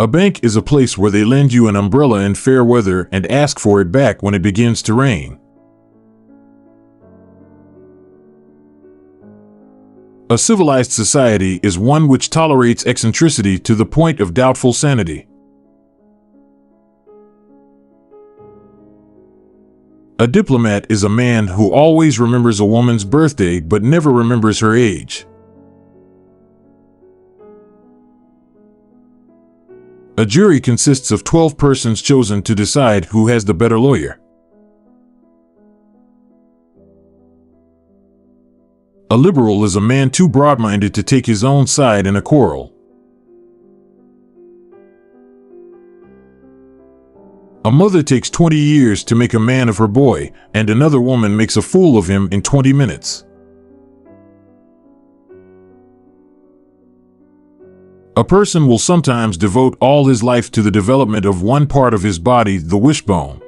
A bank is a place where they lend you an umbrella in fair weather and ask for it back when it begins to rain. A civilized society is one which tolerates eccentricity to the point of doubtful sanity. A diplomat is a man who always remembers a woman's birthday but never remembers her age. A jury consists of 12 persons chosen to decide who has the better lawyer. A liberal is a man too broad-minded to take his own side in a quarrel. A mother takes 20 years to make a man of her boy, and another woman makes a fool of him in 20 minutes. A person will sometimes devote all his life to the development of one part of his body, the wishbone.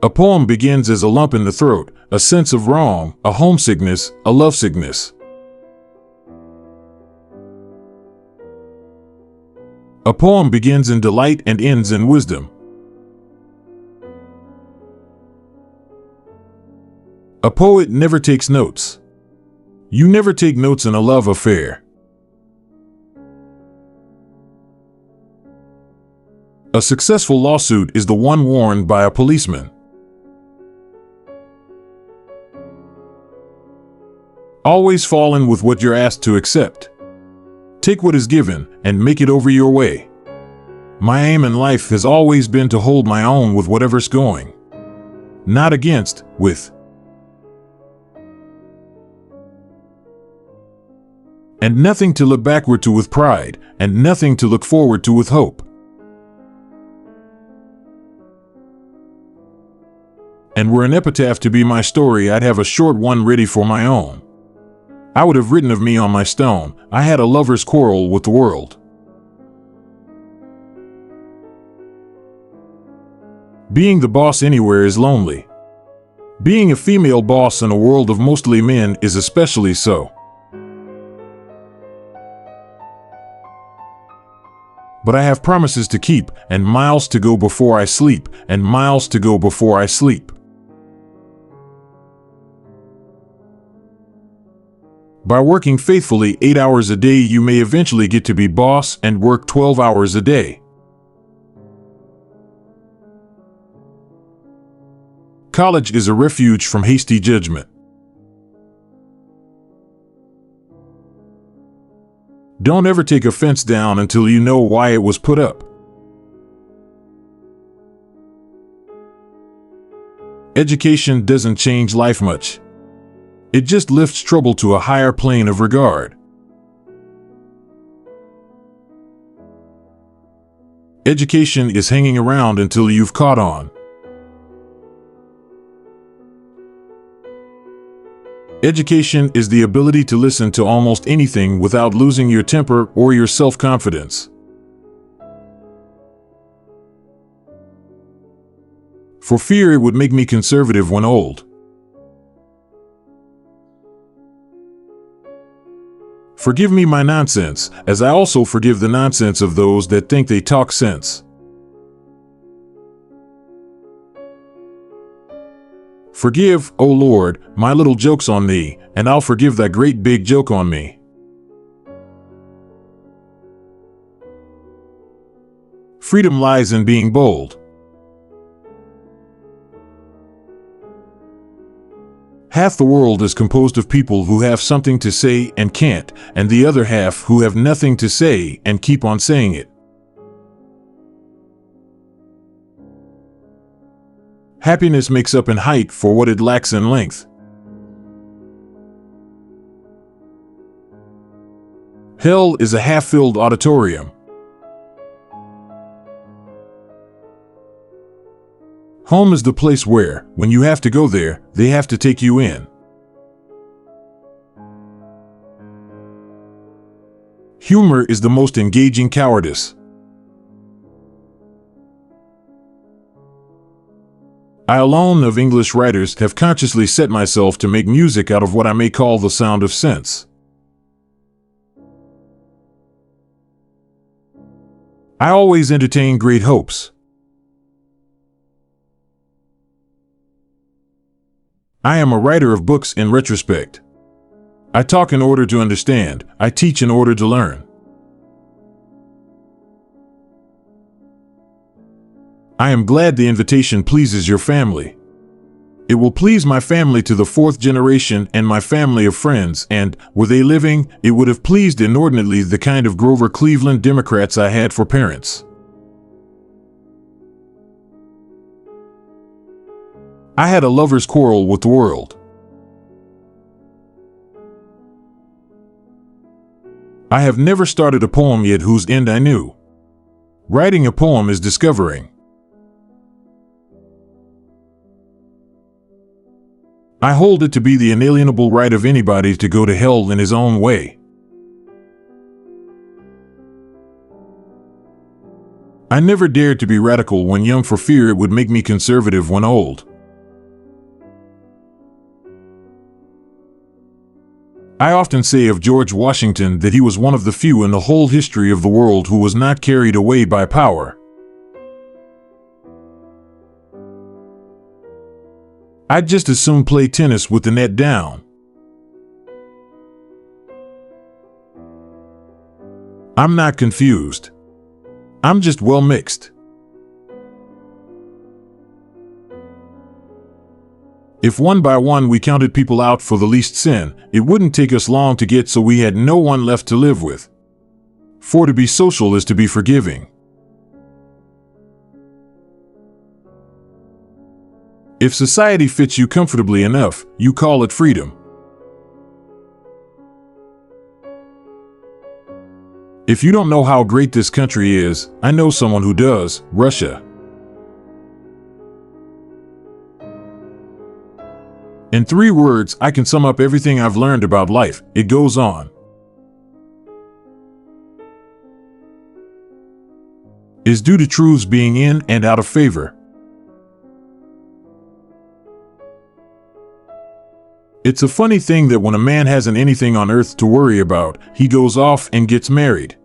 A poem begins as a lump in the throat, a sense of wrong, a homesickness, a lovesickness. A poem begins in delight and ends in wisdom. A poet never takes notes. You never take notes in a love affair. A successful lawsuit is the one won by a policeman. Always fall in with what you're asked to accept. Take what is given and make it over your way. My aim in life has always been to hold my own with whatever's going. Not against, with. And nothing to look backward to with pride, and nothing to look forward to with hope. And were an epitaph to be my story, I'd have a short one ready for my own. I would have written of me on my stone, I had a lover's quarrel with the world. Being the boss anywhere is lonely. Being a female boss in a world of mostly men is especially so. But I have promises to keep, and miles to go before I sleep, and miles to go before I sleep. By working faithfully 8 hours a day, you may eventually get to be boss and work 12 hours a day. College is a refuge from hasty judgment. Don't ever take a fence down until you know why it was put up. Education doesn't change life much. It just lifts trouble to a higher plane of regard. Education is hanging around until you've caught on. Education is the ability to listen to almost anything without losing your temper or your self-confidence. For fear it would make me conservative when old. Forgive me my nonsense, as I also forgive the nonsense of those that think they talk sense. Forgive, O Lord, my little jokes on thee, and I'll forgive thy great big joke on me. Freedom lies in being bold. Half the world is composed of people who have something to say and can't, and the other half who have nothing to say and keep on saying it. Happiness makes up in height for what it lacks in length. Hell is a half-filled auditorium. Home is the place where, when you have to go there, they have to take you in. Humor is the most engaging cowardice. I alone of English writers have consciously set myself to make music out of what I may call the sound of sense. I always entertain great hopes. I am a writer of books in retrospect. I talk in order to understand. I teach in order to learn. I am glad the invitation pleases your family. It will please my family to the fourth generation and my family of friends, and, were they living, it would have pleased inordinately the kind of Grover Cleveland Democrats I had for parents. I had a lover's quarrel with the world. I have never started a poem yet whose end I knew. Writing a poem is discovering. I hold it to be the inalienable right of anybody to go to hell in his own way. I never dared to be radical when young for fear it would make me conservative when old. I often say of George Washington that he was one of the few in the whole history of the world who was not carried away by power. I'd just as soon play tennis with the net down. I'm not confused. I'm just well mixed. If one by one we counted people out for the least sin, it wouldn't take us long to get so we had no one left to live with. For to be social is to be forgiving. If society fits you comfortably enough, you call it freedom. If you don't know how great this country is, I know someone who does: Russia. In 3 words, I can sum up everything I've learned about life. It goes on. Is due to truths being in and out of favor. It's a funny thing that when a man hasn't anything on earth to worry about, he goes off and gets married.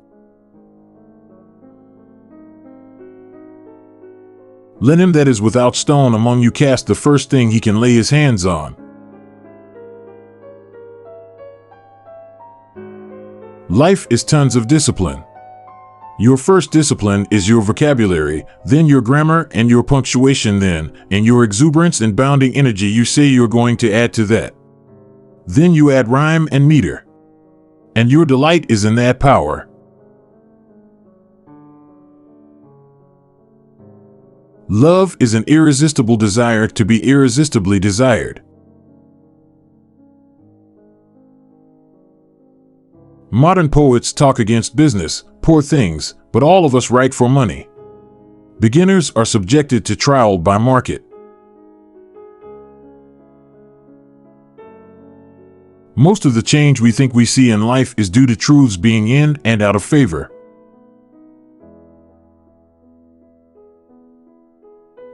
Let him that is without stone among you cast the first thing he can lay his hands on. Life is tons of discipline. Your first discipline is your vocabulary, then your grammar and your punctuation, then, and your exuberance and bounding energy you say you're going to add to that. Then you add rhyme and meter. And your delight is in that power. Love is an irresistible desire to be irresistibly desired. Modern poets talk against business, poor things, but all of us write for money. Beginners are subjected to trial by market. Most of the change we think we see in life is due to truths being in and out of favor.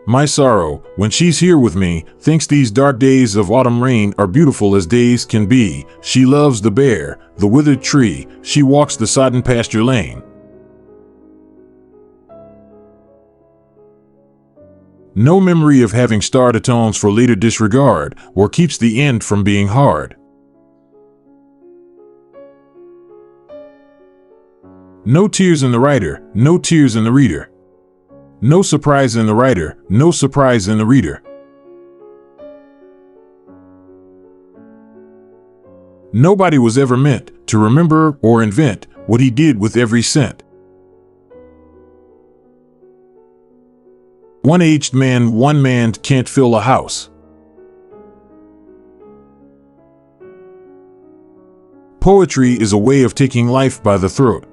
My sorrow, when she's here with me, thinks these dark days of autumn rain are beautiful as days can be. She loves the bare, the withered tree. She walks the sodden pasture lane. No memory of having starred atones for later disregard, or keeps the end from being hard. No tears in the writer, no tears in the reader. No surprise in the writer, no surprise in the reader. Nobody was ever meant to remember or invent what he did with every cent. One aged man, one man can't fill a house. Poetry is a way of taking life by the throat.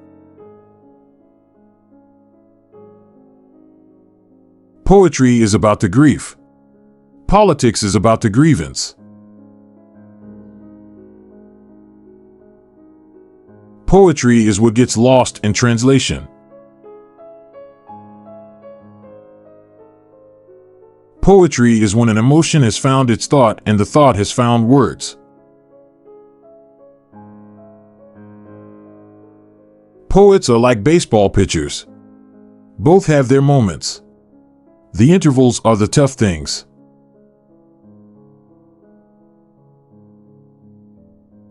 Poetry is about the grief. Politics is about the grievance. Poetry is what gets lost in translation. Poetry is when an emotion has found its thought and the thought has found words. Poets are like baseball pitchers. Both have their moments. The intervals are the tough things.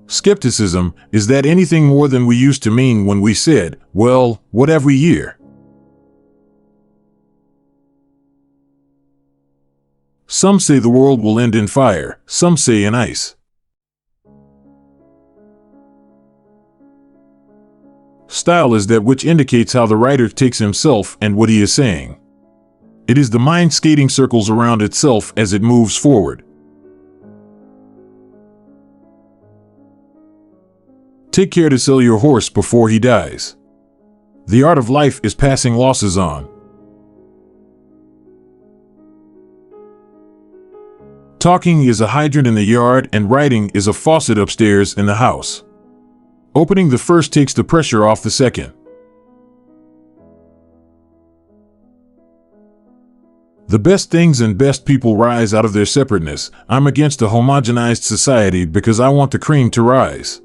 Skepticism is that anything more than we used to mean when we said, well, what have we here? Some say the world will end in fire, some say in ice. Style is that which indicates how the writer takes himself and what he is saying. It is the mind skating circles around itself as it moves forward. Take care to sell your horse before he dies. The art of life is passing losses on. Talking is a hydrant in the yard and writing is a faucet upstairs in the house. Opening the first takes the pressure off the second. The best things and best people rise out of their separateness. I'm against a homogenized society because I want the cream to rise.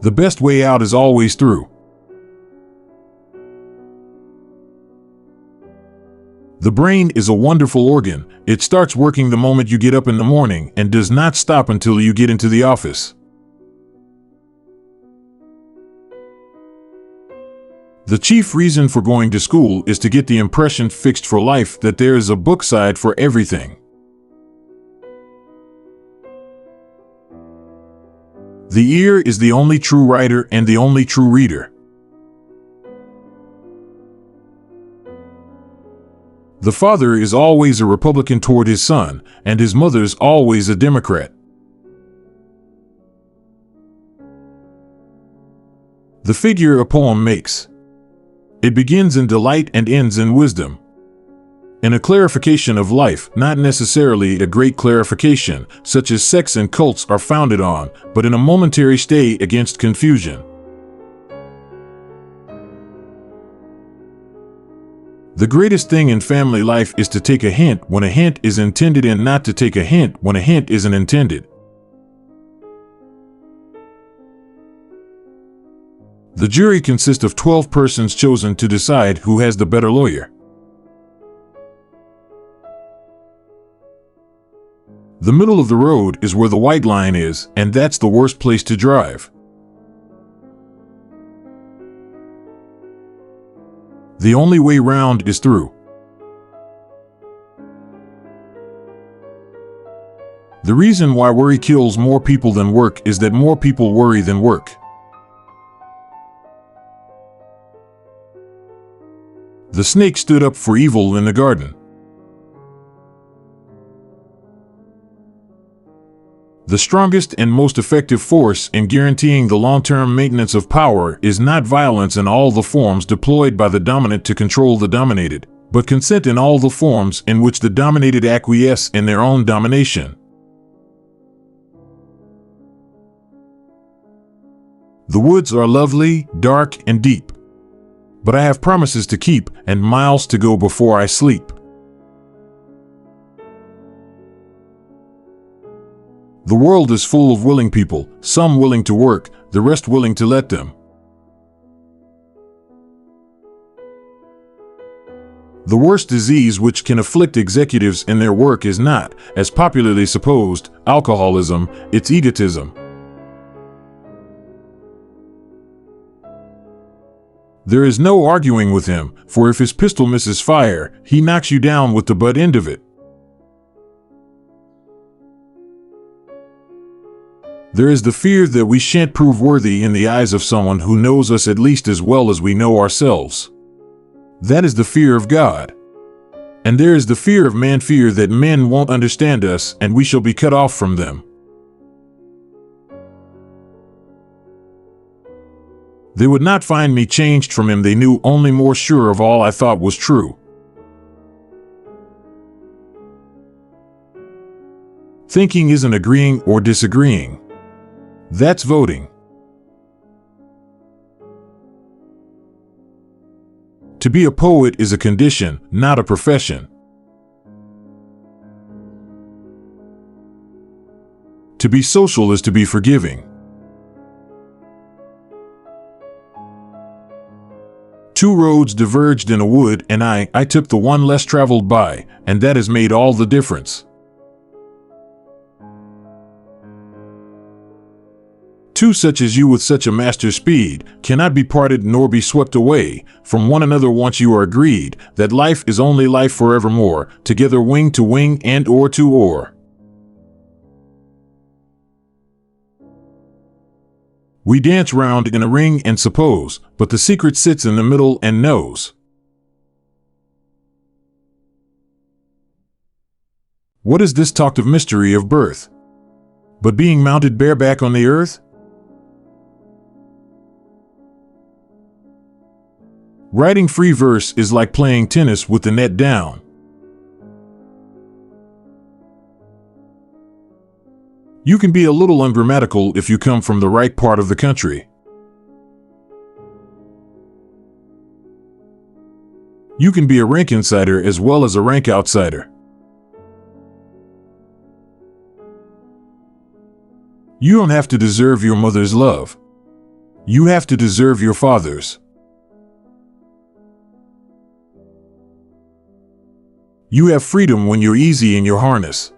The best way out is always through. The brain is a wonderful organ. It starts working the moment you get up in the morning and does not stop until you get into the office. The chief reason for going to school is to get the impression fixed for life that there is a book side for everything. The ear is the only true writer and the only true reader. The father is always a Republican toward his son, and his mother's always a Democrat. The figure a poem makes. It begins in delight and ends in wisdom. In a clarification of life, not necessarily a great clarification, such as sects and cults are founded on, but in a momentary stay against confusion. The greatest thing in family life is to take a hint when a hint is intended and not to take a hint when a hint isn't intended. The jury consists of 12 persons chosen to decide who has the better lawyer. The middle of the road is where the white line is, and that's the worst place to drive. The only way round is through. The reason why worry kills more people than work is that more people worry than work. The snake stood up for evil in the garden. The strongest and most effective force in guaranteeing the long-term maintenance of power is not violence in all the forms deployed by the dominant to control the dominated, but consent in all the forms in which the dominated acquiesce in their own domination. The woods are lovely, dark, and deep, but I have promises to keep and miles to go before I sleep. The world is full of willing people, some willing to work, the rest willing to let them. The worst disease which can afflict executives in their work is not, as popularly supposed, alcoholism, it's egotism. There is no arguing with him, for if his pistol misses fire, he knocks you down with the butt end of it. There is the fear that we shan't prove worthy in the eyes of someone who knows us at least as well as we know ourselves. That is the fear of God. And there is the fear of man, fear that men won't understand us and we shall be cut off from them. They would not find me changed from him, they knew, only more sure of all I thought was true. Thinking isn't agreeing or disagreeing. That's voting. To be a poet is a condition, not a profession. To be social is to be forgiving. Two roads diverged in a wood, and I took the one less traveled by, and that has made all the difference. Two such as you with such a master speed cannot be parted nor be swept away from one another once you are agreed that life is only life forevermore, together wing to wing and oar to oar. We dance round in a ring and suppose, but the secret sits in the middle and knows. What is this talked of mystery of birth, but being mounted bareback on the earth? Writing free verse is like playing tennis with the net down. You can be a little ungrammatical if you come from the right part of the country. You can be a rank insider as well as a rank outsider. You don't have to deserve your mother's love. You have to deserve your father's. You have freedom when you're easy in your harness.